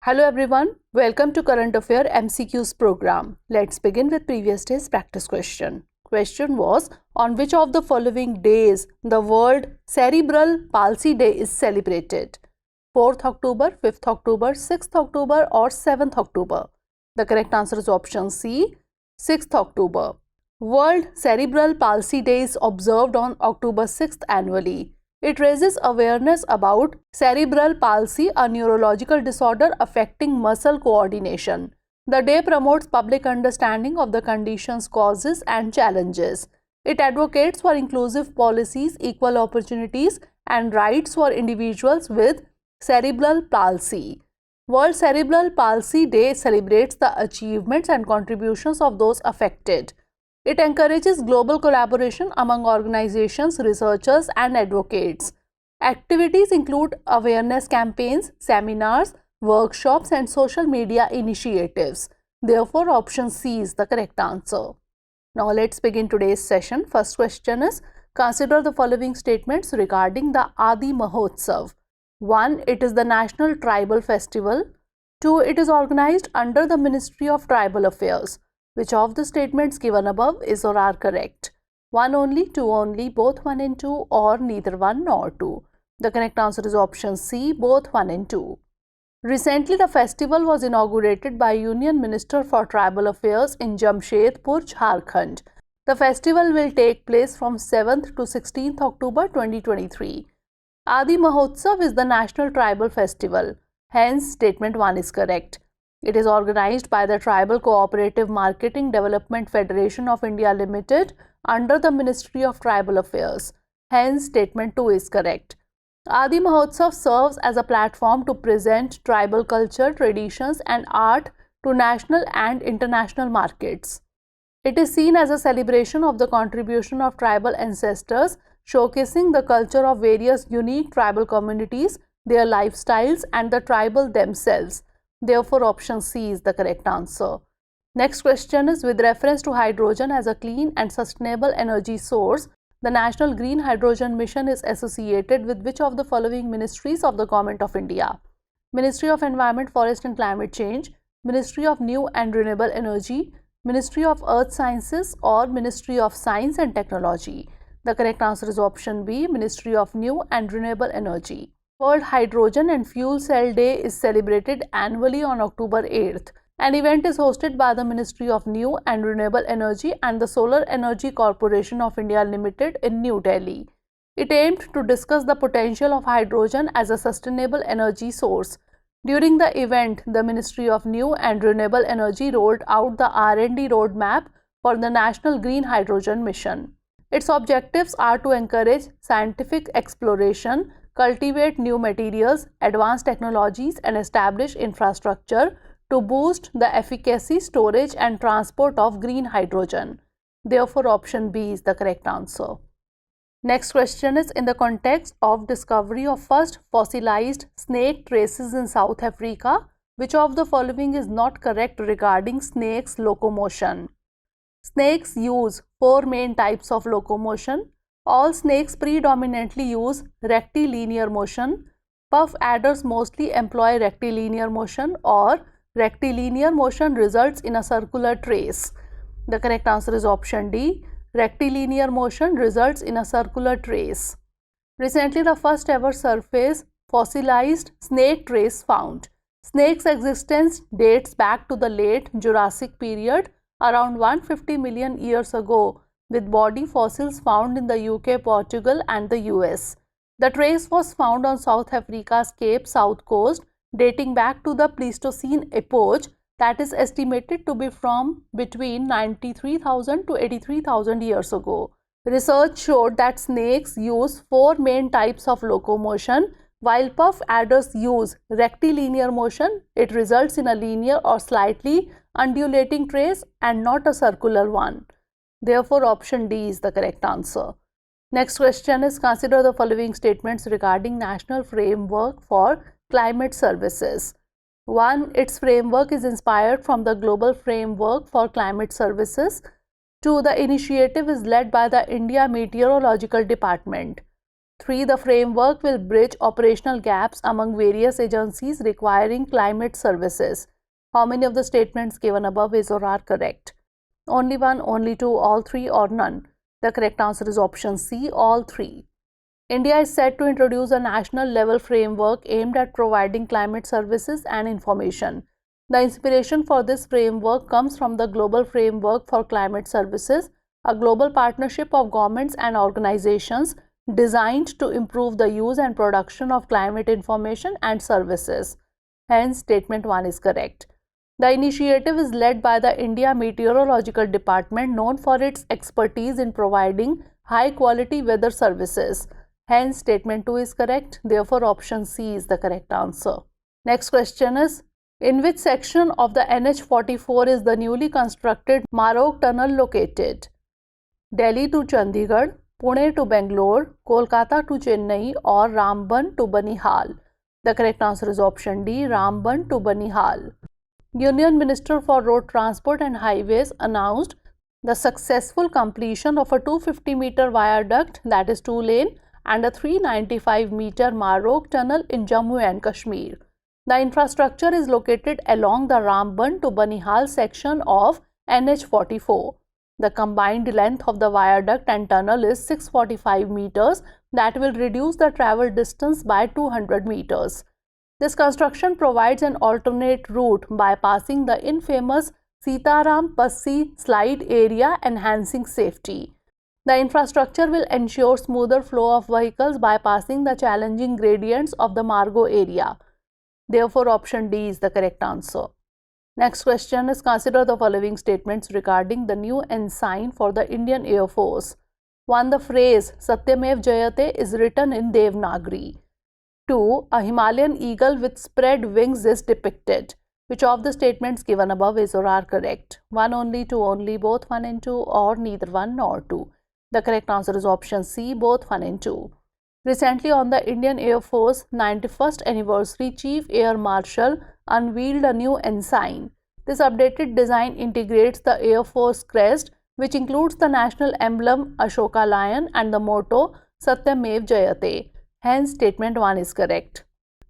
Hello everyone, welcome to Current Affair MCQs program. Let's begin with previous day's practice question. Question was, on which of the following days the World Cerebral Palsy Day is celebrated? 4th October, 5th October, 6th October or 7th October? The correct answer is option C, 6th October. World Cerebral Palsy Day is observed on October 6th annually. It raises awareness about cerebral palsy, a neurological disorder affecting muscle coordination. The day promotes public understanding of the condition's causes and challenges. It advocates for inclusive policies, equal opportunities, and rights for individuals with cerebral palsy. World Cerebral Palsy Day celebrates the achievements and contributions of those affected. It encourages global collaboration among organizations, researchers, and advocates. Activities include awareness campaigns, seminars, workshops, and social media initiatives. Therefore, option C is the correct answer. Now, let's begin today's session. First question is, consider the following statements regarding the Adi Mahotsav. 1. It is the National Tribal Festival. 2. It is organized under the Ministry of Tribal Affairs. Which of the statements given above is or are correct? 1 only, 2 only, both 1 and 2, or neither 1 nor 2? The correct answer is option C, both 1 and 2. Recently, the festival was inaugurated by Union Minister for Tribal Affairs in Jamshedpur, Jharkhand. The festival will take place from 7th to 16th October 2023. Adi Mahotsav is the National Tribal Festival. Hence, statement 1 is correct. It is organized by the Tribal Cooperative Marketing Development Federation of India Limited under the Ministry of Tribal Affairs. Hence, statement 2 is correct. Adi Mahotsav serves as a platform to present tribal culture, traditions, and art to national and international markets. It is seen as a celebration of the contribution of tribal ancestors, showcasing the culture of various unique tribal communities, their lifestyles, and the tribal themselves. Therefore, option C is the correct answer. Next question is, with reference to hydrogen as a clean and sustainable energy source, the National Green Hydrogen Mission is associated with which of the following ministries of the Government of India? Ministry of Environment, Forest and Climate Change, Ministry of New and Renewable Energy, Ministry of Earth Sciences, or Ministry of Science and Technology? The correct answer is option B, Ministry of New and Renewable Energy. World Hydrogen and Fuel Cell Day is celebrated annually on October 8th. An event is hosted by the Ministry of New and Renewable Energy and the Solar Energy Corporation of India Limited in New Delhi. It aimed to discuss the potential of hydrogen as a sustainable energy source. During the event, the Ministry of New and Renewable Energy rolled out the R&D roadmap for the National Green Hydrogen Mission. Its objectives are to encourage scientific exploration, cultivate new materials, advanced technologies, and establish infrastructure to boost the efficacy, storage, and transport of green hydrogen. Therefore, option B is the correct answer. Next question is, in the context of discovery of first fossilized snake traces in South Africa, which of the following is not correct regarding snakes' locomotion? Snakes use 4 main types of locomotion. All snakes predominantly use rectilinear motion. Puff adders mostly employ rectilinear motion, or rectilinear motion results in a circular trace. The correct answer is option D. Rectilinear motion results in a circular trace. Recently, the first ever surface fossilized snake trace found. Snake's existence dates back to the late Jurassic period, around 150 million years ago, with body fossils found in the UK, Portugal, and the US. The trace was found on South Africa's Cape South coast, dating back to the Pleistocene epoch, that is estimated to be from between 93,000 to 83,000 years ago. Research showed that snakes use 4 main types of locomotion. While puff adders use rectilinear motion, it results in a linear or slightly undulating trace and not a circular one. Therefore, option D is the correct answer. Next question is, consider the following statements regarding National Framework for Climate Services. 1. Its framework is inspired from the Global Framework for Climate Services. 2. The initiative is led by the India Meteorological Department. 3. The framework will bridge operational gaps among various agencies requiring climate services. How many of the statements given above is or are correct? Only one, only two, all three, or none? The correct answer is option C, all three. India is set to introduce a national level framework aimed at providing climate services and information. The inspiration for this framework comes from the Global Framework for Climate Services, a global partnership of governments and organizations designed to improve the use and production of climate information and services. Hence, statement 1 is correct. The initiative is led by the India Meteorological Department, known for its expertise in providing high-quality weather services. Hence, statement 2 is correct. Therefore, option C is the correct answer. Next question is, in which section of the NH44 is the newly constructed Marog Tunnel located? Delhi to Chandigarh, Pune to Bangalore, Kolkata to Chennai, or Ramban to Banihal? The correct answer is option D, Ramban to Banihal. Union Minister for Road Transport and Highways announced the successful completion of a 250-meter viaduct, that is 2-lane, and a 395-meter Marog Tunnel in Jammu and Kashmir. The infrastructure is located along the Ramban to Banihal section of NH44. The combined length of the viaduct and tunnel is 645 meters, that will reduce the travel distance by 200 meters. This construction provides an alternate route bypassing the infamous Sitaram Passi slide area, enhancing safety. The infrastructure will ensure smoother flow of vehicles bypassing the challenging gradients of the Margo area. Therefore, option D is the correct answer. Next question is, consider the following statements regarding the new ensign for the Indian Air Force. 1. The phrase Satyamev Jayate is written in Devanagari. 2. A Himalayan eagle with spread wings is depicted. Which of the statements given above is or are correct? 1 only, 2 only, both 1 and 2, or neither 1 nor 2? The correct answer is option C, both 1 and 2. Recently, on the Indian Air Force 91st anniversary, Chief Air Marshal unveiled a new ensign. This updated design integrates the Air Force crest, which includes the national emblem Ashoka Lion and the motto Satyamev Jayate. Hence, statement 1 is correct.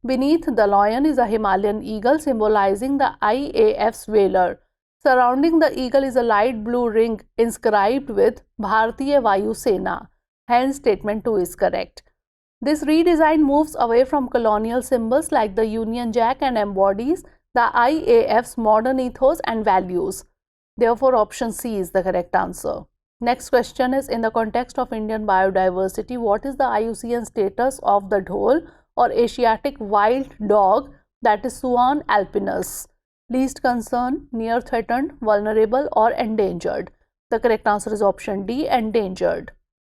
Beneath the lion is a Himalayan eagle symbolizing the IAF's valor. Surrounding the eagle is a light blue ring inscribed with Bharatiya Vayu Sena. Hence, statement 2 is correct. This redesign moves away from colonial symbols like the Union Jack and embodies the IAF's modern ethos and values. Therefore, option C is the correct answer. Next question is, in the context of Indian biodiversity, what is the IUCN status of the dhole or Asiatic wild dog, that is Swan alpinus? Least concern, near threatened, vulnerable, or endangered? The correct answer is option D, endangered.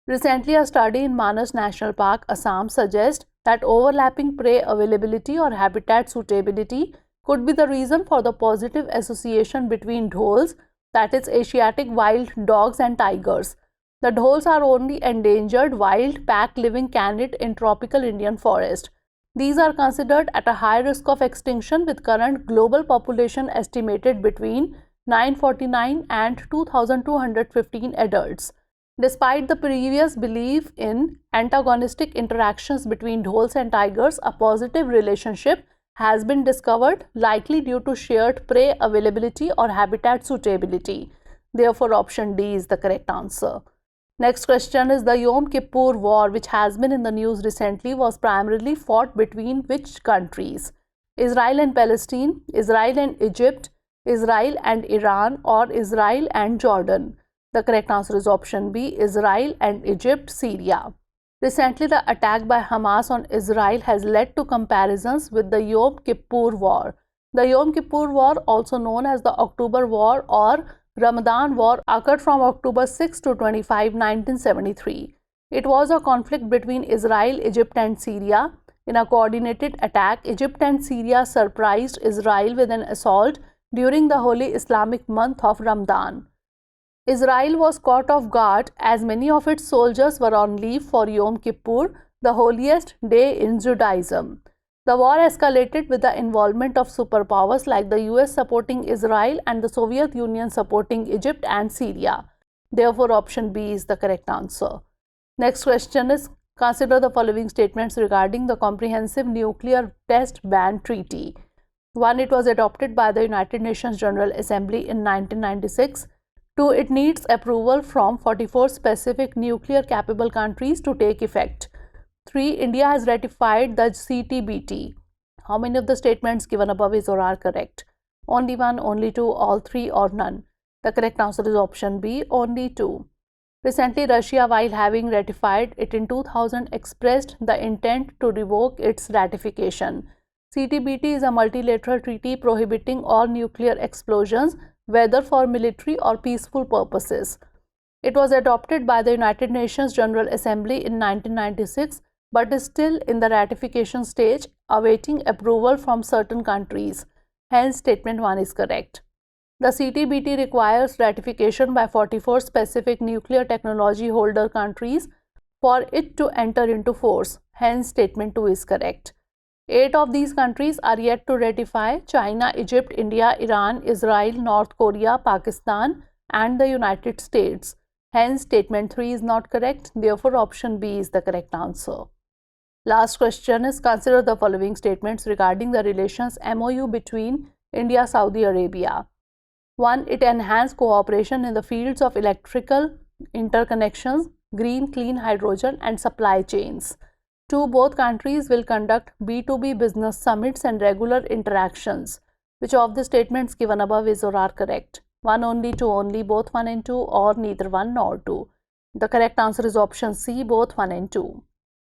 Recently, a study in Manas National Park, Assam, suggests that overlapping prey availability or habitat suitability could be the reason for the positive association between dholes, that is Asiatic wild dogs, and tigers. The dholes are only endangered wild pack-living canid in tropical Indian forest. These are considered at a high risk of extinction, with current global population estimated between 949 and 2,215 adults. Despite the previous belief in antagonistic interactions between dholes and tigers, a positive relationship has been discovered, likely due to shared prey availability or habitat suitability. Therefore, option D is the correct answer. Next question is, the Yom Kippur War, which has been in the news recently, was primarily fought between which countries? Israel and Palestine, Israel and Egypt, Israel and Iran, or Israel and Jordan? The correct answer is option B, Israel and Egypt, Syria. Recently, the attack by Hamas on Israel has led to comparisons with the Yom Kippur War. The Yom Kippur War, also known as the October War or Ramadan War, occurred from October 6 to 25, 1973. It was a conflict between Israel, Egypt, and Syria. In a coordinated attack, Egypt and Syria surprised Israel with an assault during the holy Islamic month of Ramadan. Israel was caught off guard as many of its soldiers were on leave for Yom Kippur, the holiest day in Judaism. The war escalated with the involvement of superpowers like the US supporting Israel and the Soviet Union supporting Egypt and Syria. Therefore, option B is the correct answer. Next question is, Consider the following statements regarding the Comprehensive Nuclear Test Ban Treaty. 1. It was adopted by the United Nations General Assembly in 1996. 2. It needs approval from 44 specific nuclear-capable countries to take effect. 3. India has ratified the CTBT. How many of the statements given above is or are correct? Only 1, only 2, all 3 or none? The correct answer is option B, only 2. Recently, Russia, while having ratified it in 2000, expressed the intent to revoke its ratification. CTBT is a multilateral treaty prohibiting all nuclear explosions, whether for military or peaceful purposes. It was adopted by the United Nations General Assembly in 1996, but is still in the ratification stage, awaiting approval from certain countries. Hence, statement 1 is correct. The CTBT requires ratification by 44 specific nuclear technology holder countries for it to enter into force. Hence, statement 2 is correct. 8 of these countries are yet to ratify: China, Egypt, India, Iran, Israel, North Korea, Pakistan, and the United States. Hence, statement 3 is not correct. Therefore, option B is the correct answer. Last question is: consider the following statements regarding the relations MOU between India and Saudi Arabia. 1. It enhances cooperation in the fields of electrical interconnections, green clean hydrogen, and supply chains. 2. Both countries will conduct B2B business summits and regular interactions. Which of the statements given above is or are correct? 1, only, 2, only, both 1 and 2, or neither 1 nor 2? The correct answer is option C, both 1 and 2.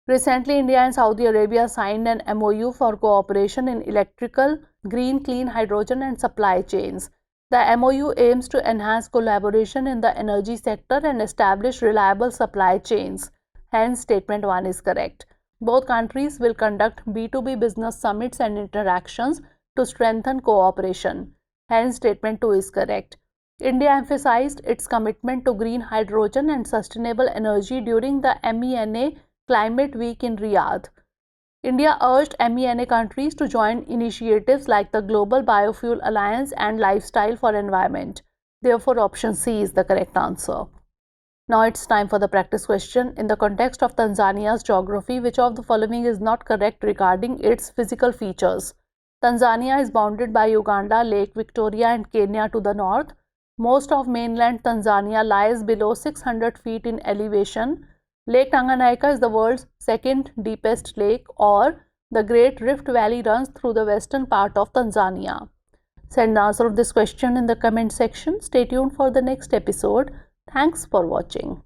Recently, India and Saudi Arabia signed an MOU for cooperation in electrical, green clean hydrogen, and supply chains. The MOU aims to enhance collaboration in the energy sector and establish reliable supply chains. Hence, statement 1 is correct. Both countries will conduct B2B business summits and interactions to strengthen cooperation. Hence, statement 2 is correct. India emphasized its commitment to green hydrogen and sustainable energy during the MENA Climate Week in Riyadh. India urged MENA countries to join initiatives like the Global Biofuel Alliance and Lifestyle for Environment. Therefore, option C is the correct answer. Now it's time for the practice question. In the context of Tanzania's geography, which of the following is not correct regarding its physical features? Tanzania is bounded by Uganda, Lake Victoria, and Kenya to the north. Most of mainland Tanzania lies below 600 feet in elevation. Lake Tanganyika is the world's second deepest lake, or the Great Rift Valley runs through the western part of Tanzania. Send the answer of this question in the comment section. Stay tuned for the next episode. Thanks for watching.